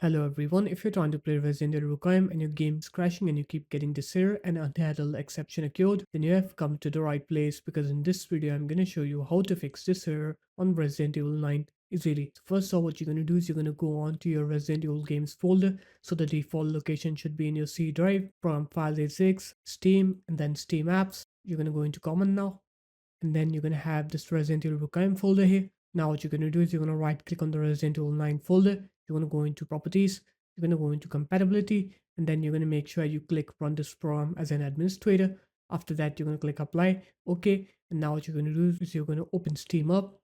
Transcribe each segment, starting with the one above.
Hello everyone, if you're trying to play Resident Evil Requiem and your game is crashing and you keep getting this error and unhandled exception occurred, then you have come to the right place because in this video I'm going to show you how to fix this error on Resident Evil 9 easily. So first off, what you're going to do is you're going to go on to your Resident Evil games folder. So the default location should be in your C drive from Files 86, Steam, and then Steam apps. You're going to go into common now, and then you're going to have this Resident Evil Requiem folder here. Now what you're going to do is you're going to right click on the Resident Evil 9 folder. You're going to go into properties, you're going to go into compatibility, and then you're going to make sure you click run this program as an administrator. After that, you're going to click apply, okay. And now what you're going to do is you're going to open Steam up,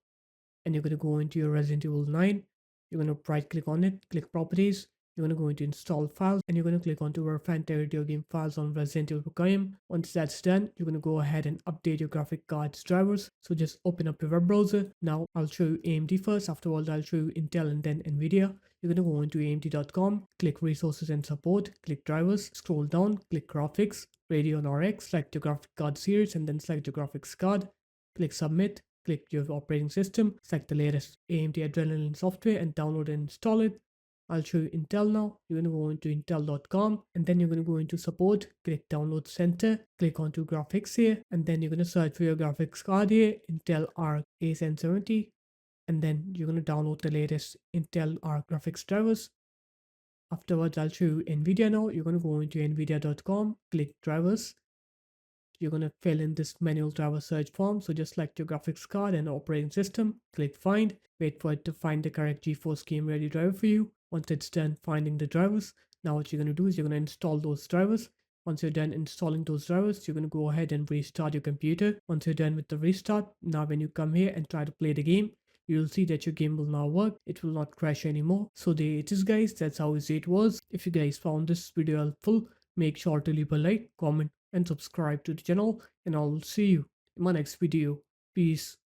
and you're going to go into your Resident Evil 9. You're going to right click on it, click properties. You're going to go into install files, and you're going to click onto verify integrity of game files on Resident Evil Requiem. Once that's done, you're going to go ahead and update your graphic card's drivers. So just open up your web browser. Now I'll show you AMD first. Afterwards, I'll show you Intel and then NVIDIA. You're going to go into AMD.com, click resources and support, click drivers, scroll down, click graphics, Radeon RX, select your graphic card series and then select your graphics card, click submit, click your operating system, select the latest AMD Adrenaline software and download and install it. I'll show you Intel now. You're going to go into intel.com and then you're going to go into support, click download center, click onto graphics here, and then you're going to search for your graphics card here, Intel Arc A1070, and then you're going to download the latest Intel Arc graphics drivers. Afterwards, I'll show you NVIDIA now. You're going to go into nvidia.com, click drivers. You're going to fill in this manual driver search form. So just select your graphics card and operating system, click find, wait for it to find the correct GeForce Game Ready driver for you. Once it's done finding the drivers, now what you're going to do is you're going to install those drivers. Once you're done installing those drivers, you're going to go ahead and restart your computer. Once you're done with the restart, now when you come here and try to play the game, you'll see that your game will now work. It will not crash anymore. So there it is, guys. That's how easy it was. If you guys found this video helpful, make sure to leave a like, comment, and subscribe to the channel, and I'll see you in my next video. Peace.